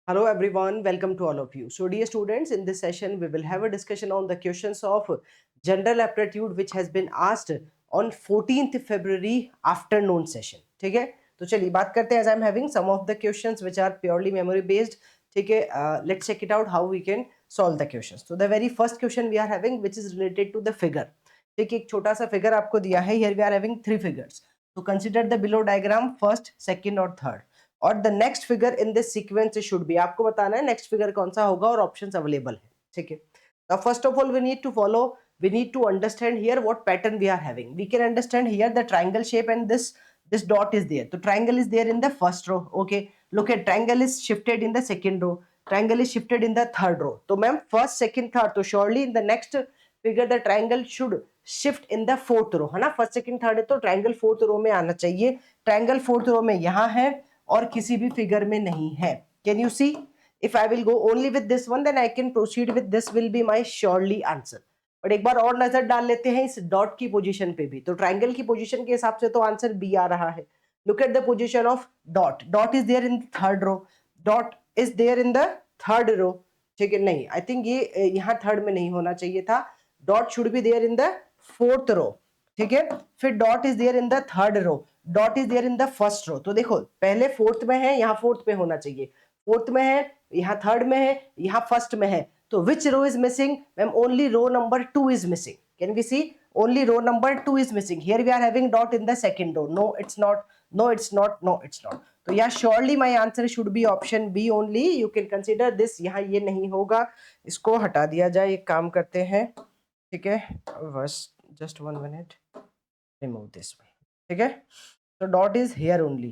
Hello everyone, welcome to all of you. So dear students, in this session we will have a discussion on the questions of general aptitude which has been asked on 14th February afternoon session. ठीक है, तो चलिए बात करते हैं. As I am having some of the questions which are purely memory based. ठीक है, let's check it out how we can solve the questions. So the very first question we are having which is related to the figure. ठीक है, एक छोटा सा figure आपको दिया है. Here we are having three figures. So consider the below diagram first, second और third. और the next figure in this sequence should be, आपको बताना है नेक्स्ट फिगर कौन सा होगा और ऑप्शंस अवेलेबल है. ठीक है, now first of all we need to understand here what pattern we are having. We can understand here the triangle shape and this dot is there. So triangle is there in the first row. Okay, look at triangle is shifted in the second row, triangle is shifted in the third row. तो ma'am first second third, तो surely in the next figure the triangle should shift in the fourth row, है ना. first second third है तो triangle fourth row में आना चाहिए. triangle fourth row में यहाँ है और किसी भी फिगर में नहीं है. Can you see? If I will go only with this one then I can proceed with this will be my surely answer. But एक बार और नजर डाल लेते हैं इस डॉट की पोजीशन पे भी. तो ट्रायंगल की पोजीशन के हिसाब से तो आंसर बी आ रहा है. Look at the position of dot. Dot is there in third row. Dot is there in the third row. ठीक है, नहीं, आई थिंक ये यहाँ थर्ड में नहीं होना चाहिए था. Dot should be there in the fourth row. ठीक है, फिर dot is there in the third row, dot is there in the first row. तो देखो पहले फोर्थ में है, यहाँ फोर्थ पे होना चाहिए. फोर्थ में है, यहाँ थर्ड में है, यहाँ फर्स्ट में है. तो which row is missing? Ma'am only row number 2 is missing. Can we see? Only row number 2 is missing. Here we are having dot in the second row. No it's not, no it's not, no it's not. तो यहाँ surely my answer should be option B only. You can consider this. यहाँ ये नहीं होगा, इसको हटा दिया जाए. एक काम करते हैं, ठीक है, बस just 1 minute, remove this one. ठीक है, so dot is here only,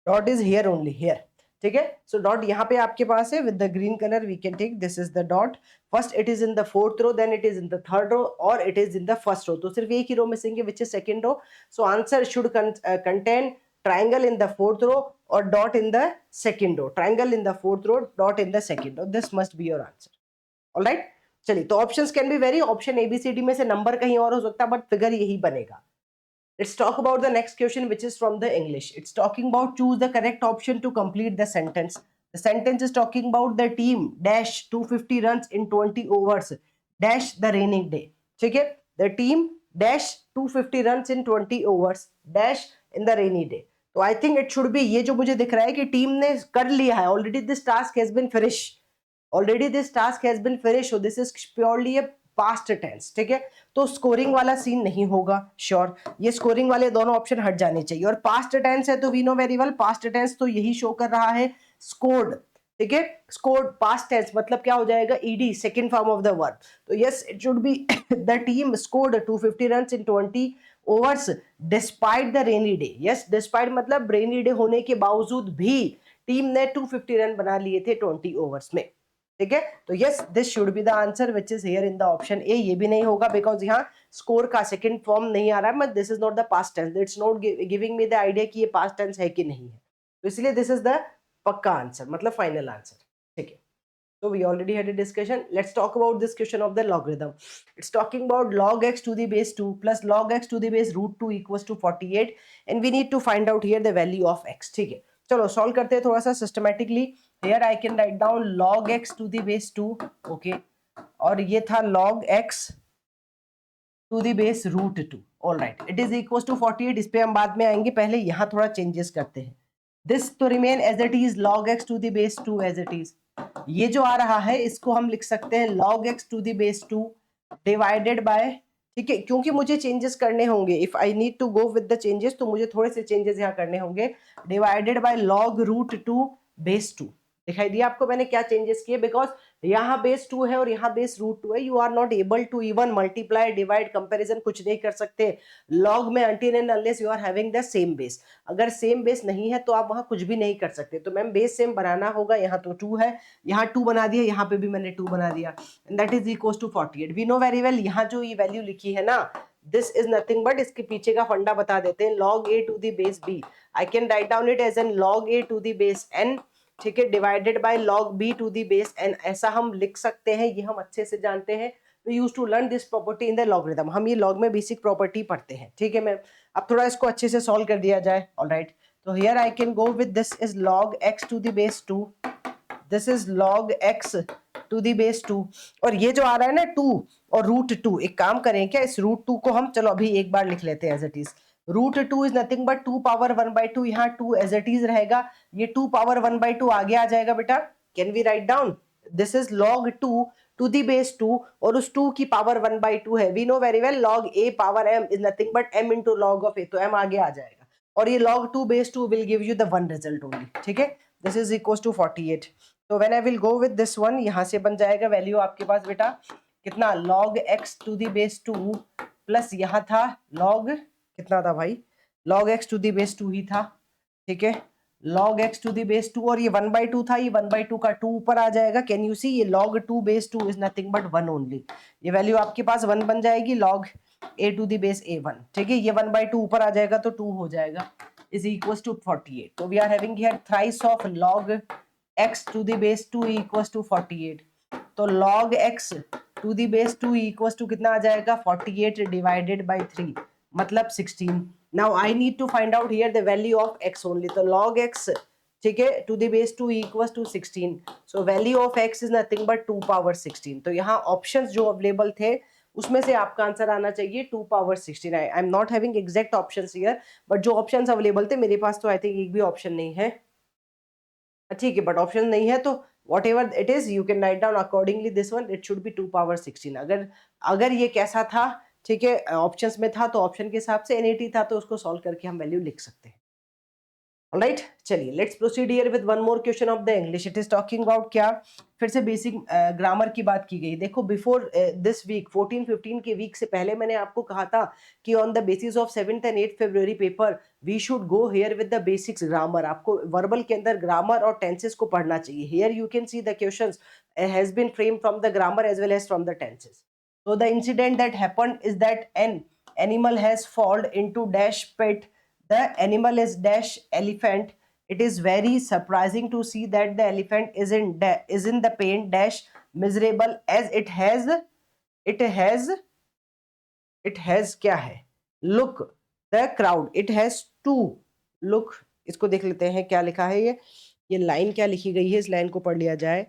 dot is here only here. ठीक है, so dot यहाँ पे आपके पास है with the green color. We can take this is the dot. First it is in the fourth row, then it is in the third row, or it is in the first row. तो सिर्फ एक ही रो missing है which is second row. So answer should contain triangle in the fourth row or dot in the second row. Triangle in the fourth row, dot in the second row. This must be your answer. All right. चलिए, तो options can be very, option A B C D में से number कहीं और हो सकता है but figure यही बनेगा. Let's talk about the next question which is from the English. It's talking about choose the correct option to complete the sentence. The sentence is talking about the team dash 250 runs in 20 overs dash the raining day. ठीक है, the team dash 250 runs in 20 overs dash in the rainy day. तो I think it should be ये जो मुझे दिख रहा है कि टीम ने कर लिया है. Already this task has been finished. Already this task has been finished. So this is purely a past tense. ठीक है, तो स्कोरिंग वाला सीन नहीं होगा. श्योर, ये स्कोरिंग वाले दोनों ऑप्शन हट जाने चाहिए. और पास्ट टेंस है तो we know very well past tense तो यही शो कर रहा है स्कोर्ड. ठीक है, स्कोर्ड पास्ट टेंस मतलब क्या हो जाएगा? ED, second form of the verb. तो yes it should be the team scored 250 runs in 20 overs despite the rainy day. Yes, despite मतलब रेनी डे होने के बावजूद भी टीम ने 250 रन बना लिए थे 20 ओवर्स में. ठीक है, तो yes this should be the answer which is here in the option A. ये भी नहीं होगा बिकॉज यहाँ स्कोर का सेकंड फॉर्म नहीं आ रहा है. This is not the past tense. It's not giving me the idea कि ये पास्ट टेंस है कि नहीं है. तो इसलिए दिस इज द पक्का आंसर, मतलब फाइनल आंसर. ठीक है, so we already had a discussion. Let's talk about this question of the logarithm. It's talking about log x to the base 2 plus log x to the base root 2 equals to 48 and we need to find out here the value of x. ठीक है, चलो solve करते हैं थोड़ा सा systematically. Here I can write down log x to the base 2. Okay, और ये था log x to the base root 2. All right, it is equals to 48. इस पे हम बाद में आएंगे, पहले यहाँ थोड़ा चेंजेस करते हैं. This to remain as it is log x to the base 2 as it is. ये जो आ रहा है इसको हम लिख सकते हैं log x to the base 2 divided by, ठीक है, क्योंकि मुझे चेंजेस करने होंगे. If I need to go with the changes तो मुझे थोड़े से चेंजेस यहाँ करने होंगे. Divided by log root 2 base 2. दिखाई दिया आपको मैंने क्या चेंजेस किए? बिकॉज यहाँ बेस 2 है और यहाँ बेस रूट 2 है. You are not able to even multiply divide comparison कुछ नहीं कर सकते लॉग में until and unless you are having the same base. अगर सेम बेस नहीं है तो आप वहां कुछ भी नहीं कर सकते. तो मैम बेस सेम बनाना होगा. यहाँ तो 2 है, यहाँ 2 बना दिया, यहाँ पे भी मैंने 2 बना दिया. That is equals to 48. We know very well यहाँ जो ये वैल्यू लिखी है ना, दिस इज नथिंग बट, इसके पीछे का फंडा बता देते हैं. log a to the base b, I can write down it as an log a to the base n. ठीक है, divided by log b to the base n. ऐसा हम लिख सकते हैं, ये हम अच्छे से जानते हैं. We use to learn this property in the logarithm. हम ये लॉग में बेसिक प्रॉपर्टी पढ़ते हैं. ठीक है मैम, अब थोड़ा इसको अच्छे से सॉल्व कर दिया जाए. ऑलराइट, तो here I can go with this is log x to the base 2, this is log x to the base 2, और ये जो आ रहा है ना 2 और √2, एक काम करें क्या, इस √2 को हम चलो अभी एक बार लिख लेते हैं as it is. √2 is nothing but 2 power 1/2, यहाँ 2 एज इट इज रहेगा, ये 2 पावर 1/2 आगे आ जाएगा बेटा। Can we write down this is log 2 to the base 2, और उस 2 की पावर 1/2 है। We know very well log a power m is nothing but m into log of a, तो m आगे आ जाएगा, और ये log 2 base 2 will give you the one result only. ठीक है, दिस इज इक्वल टू 48। तो when I will go with this one, यहाँ से बन जाएगा वैल्यू आपके पास बेटा कितना, log x to the base 2 plus यहाँ था log कितना था भाई, log x to the base 2 ही था। ठीक है, log x to the base 2, और ये 1/2 था, ये 1/2 का 2 ऊपर आ जाएगा। कैन यू सी, ये log 2 base 2 is nothing but 1 only, ये वैल्यू आपके पास 1 बन जाएगी, log a to the base a1। ठीक है, ये 1/2 ऊपर आ जाएगा तो 2 हो जाएगा, इज इक्वल टू 48। तो we are having here thrice of log x to the base 2 equal to 48। तो log x to the base 2 equal to कितना आ जाएगा, 48 डिवाइडेड बाई 3 मतलब 16। Now I need to find out here the value of x only, तो log x ठीक है to the base 2 equal to 16, so value of x is nothing but 2 power 16। तो यहाँ options जो अवेलेबल थे उसमें से आपका आंसर आना चाहिए 2 power 16। I am not having exact options here, but जो ऑप्शंस अवेलेबल थे मेरे पास तो आई थिंक एक भी ऑप्शन नहीं है। ठीक है, बट ऑप्शन नहीं है तो what ever it is you can write down accordingly this one, it should B 2 power 16। अगर ये कैसा था, ठीक है, ऑप्शंस में था तो ऑप्शन के हिसाब से, NAT था तो उसको सॉल्व करके हम वैल्यू लिख सकते हैं। ऑलराइट, चलिए let's proceed here with one more question of the English. It is talking about क्या, फिर से बेसिक ग्रामर की बात की गई। देखो बिफोर दिस वीक 14-15 के वीक से पहले मैंने आपको कहा था कि on the basis of 7th and 8th फरवरी paper we should go here with the basics grammar. आपको वर्बल के अंदर ग्रामर और टेंसेस को पढ़ना चाहिए। Here you can see the questions has been framed from the grammar as well as from the tenses. So the incident that happened is that an animal has fallen into dash pit. The animal is dash elephant. It is very surprising to see that the elephant is in the pain dash miserable as it has क्या है, look the crowd. It has to look, इसको देख लेते हैं क्या लिखा है। ये लाइन क्या लिखी गई है, इस लाइन को पढ़ लिया जाए।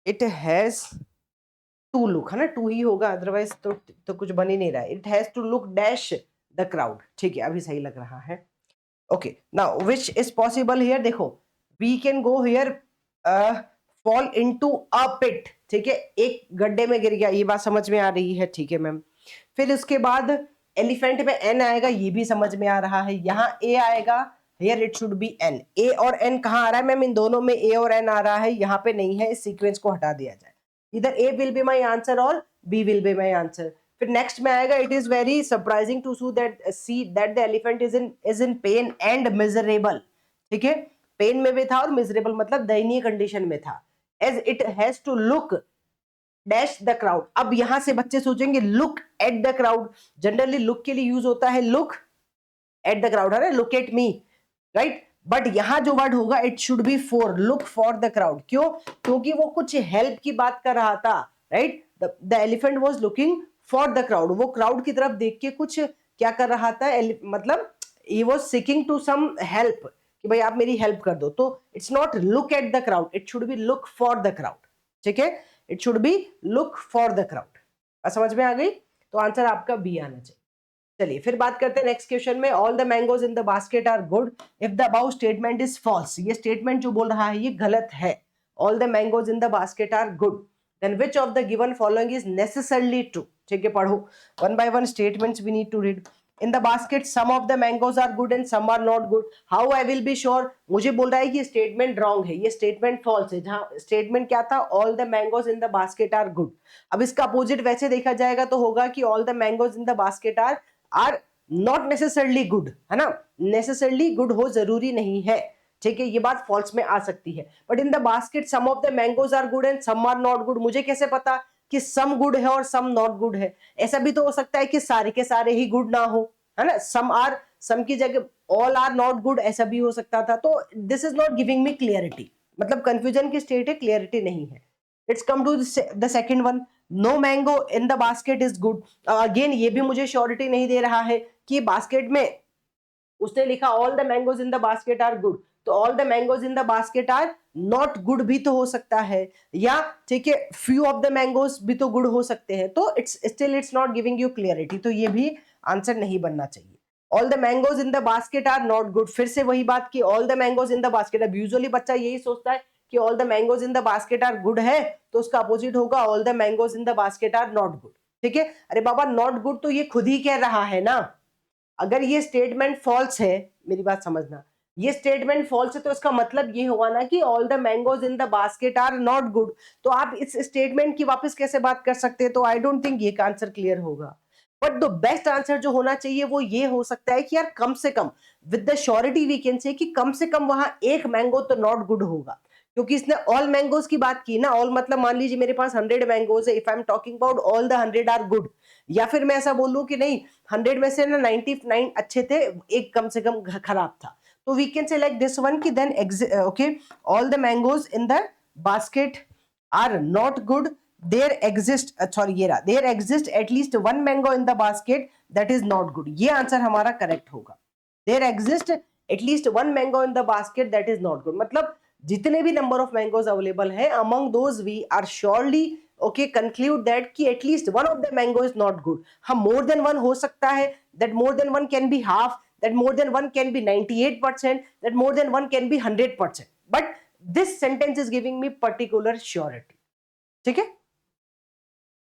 इट हैज टू लुक, है ना, टू ही होगा, अदरवाइज तो कुछ बन ही नहीं रहा है। It has to look dash the crowd. ठीक है, अभी सही लग रहा है। Okay, now which is possible here, देखो we can go here fall into a pit. ठीक है, एक गड्ढे में गिर गया, ये बात समझ में आ रही है। ठीक है मैम, फिर उसके बाद एलिफेंट में एन आएगा, ये भी समझ में आ रहा है। यहाँ ए आएगा, here it should be an. A और एन कहाँ आ रहा है मैम, इन दोनों में ए और एन आ रहा है, यहाँ पे नहीं है, इस सीक्वेंस को हटा दिया जाए। इधर A will be my answer और B will be my answer. फिर नेक्स्ट में आएगा, it is very surprising to see that the elephant is in pain and miserable. ठीक है, पेन में भी था और मिजरेबल मतलब दयनीय कंडीशन में था। As it has to look dash the crowd. अब यहां से बच्चे सोचेंगे look at the crowd, generally look के लिए यूज होता है लुक एट द क्राउड, है ना, look at me, right. But यहां जो वर्ड होगा it should B for, look for the crowd. क्यों, क्योंकि वो कुछ हेल्प की बात कर रहा था, right. The elephant was looking for the crowd, वो क्राउड की तरफ देख के कुछ क्या कर रहा था, मतलब he was seeking to some help, कि भाई आप मेरी हेल्प कर दो। तो it's not look at the crowd, it should be look for the crowd. ठीक है, it should be look for the crowd. समझ में आ गई, तो आंसर आपका बी आना चाहिए। चलिए फिर बात करते हैं नेक्स्ट क्वेश्चन में। All the mangoes in the basket are good if the about statement is false. ये स्टेटमेंट जो बोल रहा है ये गलत है। All the mangoes in the basket are good, then which of the given following is necessarily true. ठीक है, पढ़ो one by one statements we need to read. In the basket some of the mangoes are good and some are not good. How I will be sure, मुझे बोल रहा है कि statement wrong है, ये स्टेटमेंट फॉल्स है। जहां statement क्या था, all the mangoes in the basket are good. अब इसका अपोजिट वैसे देखा जाएगा तो होगा कि all the mangoes in the basket are not necessarily good, है ना, नेसेसरली गुड हो जरूरी नहीं है। ठीक है, ये बात फॉल्स में आ सकती है। But in the basket some of the mangoes are good and some are not good, मुझे कैसे पता कि सम गुड है और सम नॉट गुड है। ऐसा भी तो हो सकता है कि सारे के सारे ही गुड ना हो, है ना, सम की जगह ऑल आर नॉट गुड, ऐसा भी हो सकता था। तो this is not giving me clarity, मतलब कंफ्यूजन की स्टेट है, क्लियरिटी नहीं है। Let's come to the second one, no mango in the basket is good. Again ये भी मुझे श्योरिटी नहीं दे रहा है कि बास्केट में उसने लिखा all the mangoes in the basket are good, तो all the mangoes in the basket are not good भी तो हो सकता है, या ठीक है फ्यू ऑफ द मैंगोज भी तो गुड हो सकते हैं, तो it's still it's not giving you clarity, तो ये भी आंसर नहीं बनना चाहिए। All the mangoes in the basket are not good, फिर से वही बात कि all the mangoes in the basket, अब यूजुअली बच्चा यही सोचता है कि all the mangoes in the basket are good है, तो उसका अपोजिट होगा all the mangoes in the basket are not good. ठीक है, अरे बाबा नॉट गुड तो ये खुद ही कह रहा है ना, अगर ये स्टेटमेंट फॉल्स है, मेरी बात समझना, ये स्टेटमेंट फॉल्स है तो इसका मतलब ये हुआ ना कि all the mangoes in the basket are not good, तो आप इस स्टेटमेंट की वापस कैसे बात कर सकते हैं, तो आई डोंट थिंक ये आंसर क्लियर होगा। बट द बेस्ट आंसर जो होना चाहिए वो ये हो सकता है कि यार कम से कम with the surety we can say कि कम से कम वहां एक मैंगो तो नॉट गुड होगा, क्योंकि इसने ऑल मैंगोज की बात की ना, ऑल मतलब मान लीजिए मेरे पास 100 मैंगोज है, if I am talking about all the 100 are good, या फिर मैं ऐसा बोलूं कि नहीं 100 में से ना 99 अच्छे थे, एक कम से कम खराब था, तो we can say like this one कि then okay all the mangoes in the basket are not good, there exist sorry ये रहा there exist at least one mango in the basket that is not good, ये answer हमारा correct होगा। There exist at least one mango in the basket that is not good, मतलब जितने भी number of mangoes available है among those we are surely okay conclude that कि at least one of the mango is not good. हम more than one हो सकता है, that more than one can be half, that more than one can be 98%, that more than one can be 100%, but this sentence is giving me particular surety. ठीक है,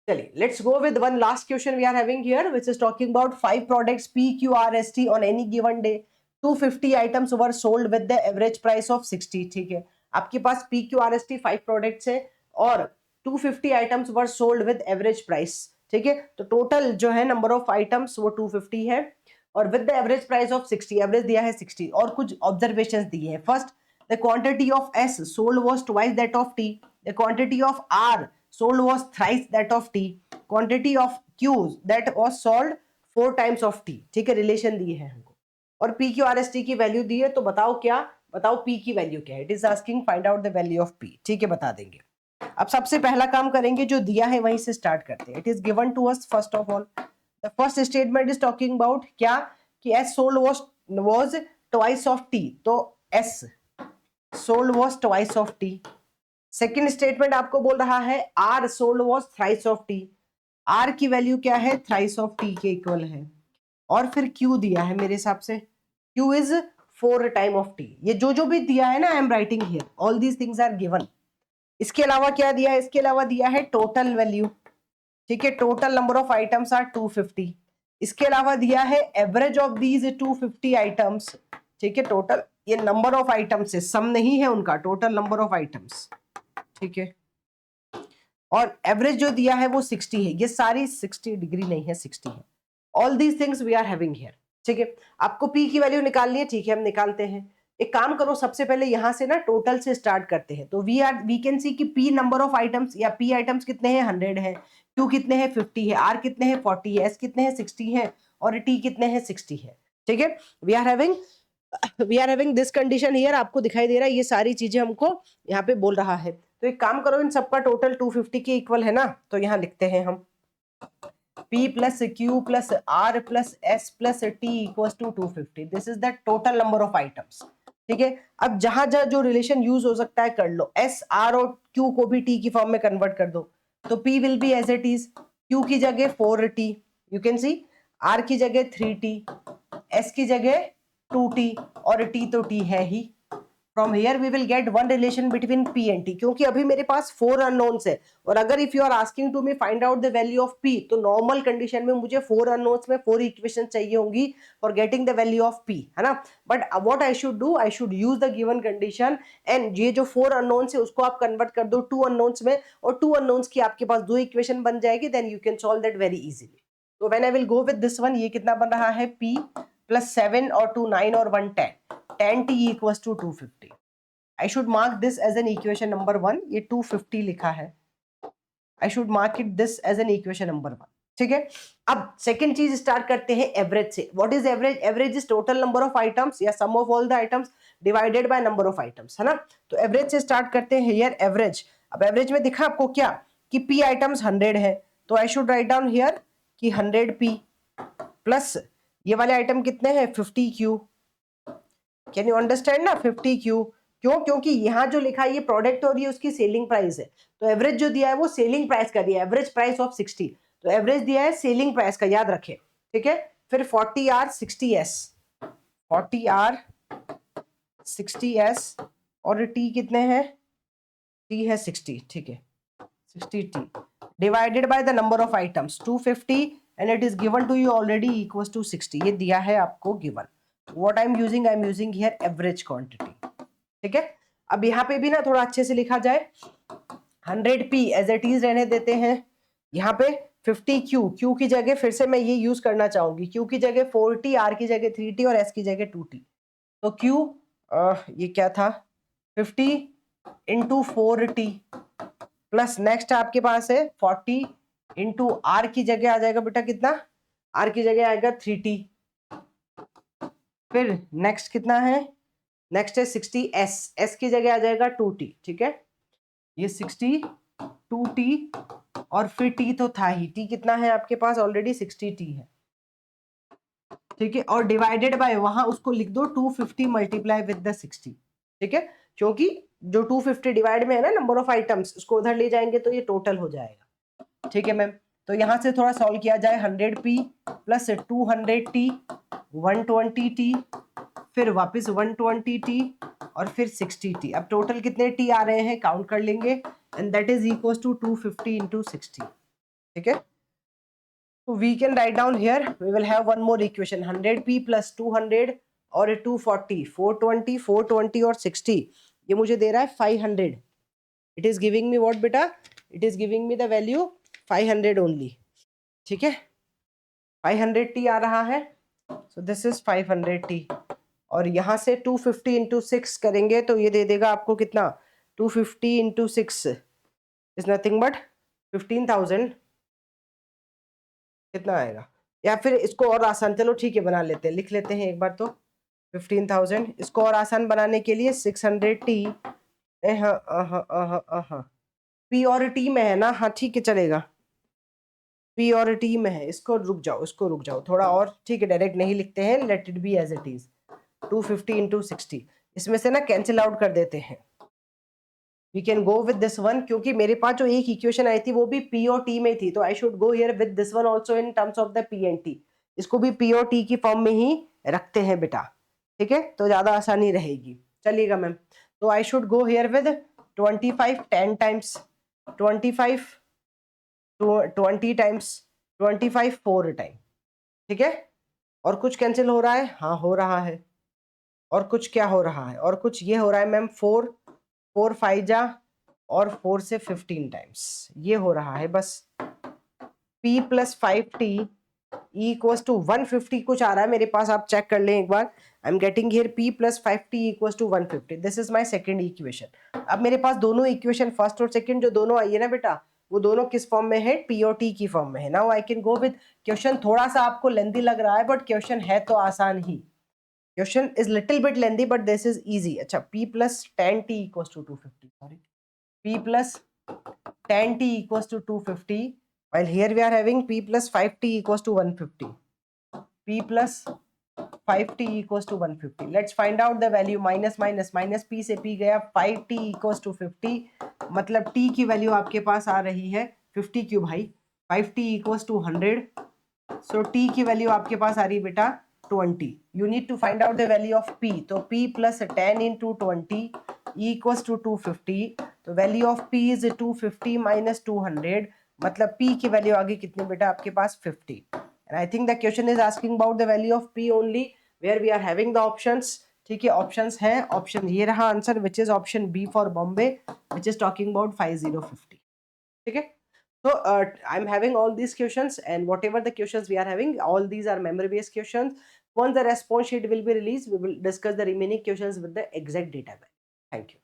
चलिए let's go with one last question we are having here which is talking about 5 products PQRST on any given day, 250 items were sold with the average price of 60। ठीक है, आपके पास PQRST 5 products है और 250 items were sold with average price. ठीक है, तो total जो है नंबर ऑफ आइटम्स वो 250 है और with the average price of 60, average दिया है 60 और कुछ ऑब्जर्वेशंस दिए हैं। First, the quantity of S sold was twice that of T, the quantity of R sold was thrice that of T, quantity of Q's that was sold 4 times of T। ठीक है, relation दिए हैं हमको और PQRST की value दी है, तो बताओ क्या, बताओ P की वैल्यू क्या है, it is asking find out the value of P। ठीक है, बता देंगे। अब सबसे पहला काम करेंगे, जो दिया है वहीं से स्टार्ट करते हैं। It is given to us first of all, the first statement is talking about क्या कि S sold was twice of T, तो S sold was twice of T। Second statement आपको बोल रहा है R sold was thrice of T, R की वैल्यू क्या है, थ्राइस ऑफ टी के इक्वल है, और फिर क्यू दिया है मेरे हिसाब से, Q is 4 time of T. ये जो जो भी दिया है ना, I am writing here all these things are given. इसके अलावा क्या दिया है, इसके अलावा दिया है टोटल वैल्यू। ठीक है, total number of items are 250। इसके अलावा दिया है एवरेज ऑफ दीज 250 आइटम्स। ठीक है, टोटल ये नंबर ऑफ आइटम्स है, सम नहीं है उनका, टोटल नंबर ऑफ आइटम्स। ठीक है, और एवरेज जो दिया है वो 60 है, ये सारी 60 डिग्री नहीं है, 60 है। All these things we are having here. ठीक है, आपको पी की वैल्यू निकालनी है, ठीक है हम निकालते हैं। एक काम करो, सबसे पहले यहां से ना टोटल से स्टार्ट करते हैं, तो वी कैन सी कि पी नंबर ऑफ आइटम्स या पी आइटम्स कितने हैं, 100 है, क्यू कितने हैं, 50 है, आर कितने हैं, 40 है, एस कितने हैं, 60 है, और टी कितने हैं, 60 है। ठीक है, we are having this condition here, आपको दिखाई दे रहा है, ये सारी चीजें हमको यहाँ पे बोल रहा है। तो एक काम करो, इन सबका टोटल 250 के इक्वल है ना, तो यहाँ लिखते हैं हम P plus Q plus R plus S plus T equals to 250, this is the total number of items. ठीक है, अब जहां जहां जो रिलेशन यूज हो सकता है कर लो, S R और Q को भी T की फॉर्म में कन्वर्ट कर दो, तो P will be as it is, Q की जगह 4T, you can C, R की जगह 3T, S की जगह 2T, और T तो T है ही। From here we will get one relation between P and T, क्योंकि अभी मेरे पास 4 unknowns है, और अगर if you are asking to me find out the value of P, तो नॉर्मल कंडीशन में मुझे 4 unknowns में 4 इक्वेशन चाहिए होंगी for getting the value of P, है ना। But what I should do, I should use the given condition, and ये जो 4 unknowns है उसको आप कन्वर्ट कर दो 2 unknowns में, और 2 unknowns की आपके पास 2 इक्वेशन बन जाएगी, then you can solve that very easily। तो when I will go with this one, ये कितना बन रहा है, P plus 7 और 2 9 और 1 10, 10T equals to 250। I should mark this as an equation number 1, ये 250 लिखा है, I should mark it this as an equation number 1। ठीक है, अब सेकेंड चीज स्टार्ट करते हैं एवरेज से। What is average, average is total number of items या sum of all the items divided by number of items, है ना। तो एवरेज से स्टार्ट करते हैं हियर एवरेज। अब एवरेज में दिखा आपको क्या कि P आइटम्स 100 है, तो I should write down here कि 100P प्लस ये वाले आइटम कितने हैं 50Q, कैन यू अंडरस्टैंड ना 50Q। क्यों? क्योंकि यहाँ जो लिखा है ये प्रोडक्ट और ये उसकी सेलिंग प्राइस है, तो एवरेज जो दिया है वो सेलिंग प्राइस का दिया है, एवरेज प्राइस ऑफ 60, तो एवरेज दिया है सेलिंग प्राइस का, याद रखें, ठीक है। फिर 40R 60S, 40R 60S, और टी कितने हैं, टी है 60, ठीक है, 60T divided by the number of items 250 and it is given to you already equals to 60, ये दिया है आपको given. What I am using here average quantity, ठीक है। अब यहाँ पे भी ना थोड़ा अच्छे से लिखा जाए, 100p एज इट इज रहने देते हैं, यहाँ पे 50Q, Q की जगह फिर से मैं ये यूज करना चाहूंगी, Q की जगह 4T, R की जगह 3T और S की जगह 2T, तो Q ये क्या था 50 इंटू 4T प्लस नेक्स्ट आपके पास है 40 इंटू आर की जगह आ जाएगा बेटा कितना, आर की जगह आएगा 3T, फिर नेक्स्ट कितना है, नेक्स्ट है 60S, S की जगह आ जाएगा 2T, ठीक है, ये 60 2T और फिर T तो था ही, T कितना है आपके पास ऑलरेडी 60T है, ठीक है, और डिवाइडेड बाय वहां उसको लिख दो 250 मल्टीप्लाई विद द 60, ठीक है, क्योंकि जो 250 डिवाइड में है ना नंबर ऑफ आइटम्स, उसको उधर ले जाएंगे तो ये टोटल हो जाएगा, ठीक है मैम। तो यहां से थोड़ा सॉल्व किया जाए, 100p प्लस 200t 120t, फिर वापस 120t और फिर 60t, अब टोटल कितने t आ रहे हैं काउंट कर लेंगे, and that is equal to 250 into 60, ठीक है। So we can write down here, we will have one more equation, 100p plus 200 और 240, 420, 420 और 60, ये मुझे दे रहा है 500, it is giving me what बेटा, it is giving me the value 500 only, ठीक है, 500t आ रहा है, so this is 500t, और यहाँ से 250 इंटू 6 करेंगे तो ये दे देगा आपको कितना, 250 इंटू 6 इज नथिंग बट 15,000, कितना आएगा, या फिर इसको और आसान, चलो ठीक है बना लेते हैं, लिख लेते हैं एक बार तो 15,000, इसको और आसान बनाने के लिए 600t, पी और टी में है ना, हाँ ठीक है चलेगा, पी और टी में है, इसको रुक जाओ, इसको रुक जाओ थोड़ा और, ठीक है डायरेक्ट नहीं लिखते हैं, let it be as it is 250 into 60, इसमें से ना कैंसिल आउट कर देते हैं, we can go with this one, क्योंकि मेरे पास जो एक इक्वेशन आई थी वो भी पी और टी में थी, तो I should go here with this one also in terms of the P and T, इसको भी पी और टी की फॉर्म में ही रखते हैं बेटा, ठीक है, तो ज्यादा आसानी रहेगी, चलिएगा मैम। तो I should go here with 25 10 times 25 20 times 25 4 time, ठीक है, और कुछ कैंसिल हो रहा है, हाँ हो रहा है, और कुछ क्या हो रहा है, और कुछ ये हो रहा है मैम 4 4 5 जा और 4 से 15 टाइम्स, ये हो रहा है बस, p plus 5t equals to 150 कुछ आ रहा है मेरे पास, आप चेक कर लें एक बार, I am getting here p plus 5t equals to 150, this is my second equation. अब मेरे पास दोनों इक्वेशन फर्स्ट और सेकंड जो दोनों आई है ना बेटा, वो दोनों किस फॉर्म में है, p और t की फॉर्म में है, now I can go with, question थोड़ा सा आपको लेंथी लग रहा है बट क्वेश्चन है तो आसान ही, question is little bit lengthy but this is easy, अच्छा p plus 10t equals to 250, sorry, p plus 10t equals to 250, while here we are having p plus 5t equals to 150, p plus 5t equals to 150, let's find out the value, minus minus minus p से p गया, 5t equals to 50, मतलब t की value आपके पास आ रही है 50 क्यों भाई, 5t equals to 100, so t की वैल्यू आपके पास आ रही है बेटा 20, you need to find out the value of p, तो p plus 10 into 20 equals to 250, तो value of p is 250 minus 200, मतलब p की वैल्यू आ गई कितनी बेटा आपके पास 50, and I think the question is asking about the value of p only, where we are having the options, ठीक है, options है, ऑप्शन ये रहा answer which is option B for Bombay which is talking about 5050, ठीक है। So I'm having all these questions, and whatever the questions we are having, all these are memory based questions. Once the response sheet will be released, we will discuss the remaining questions with the exact data. Thank you.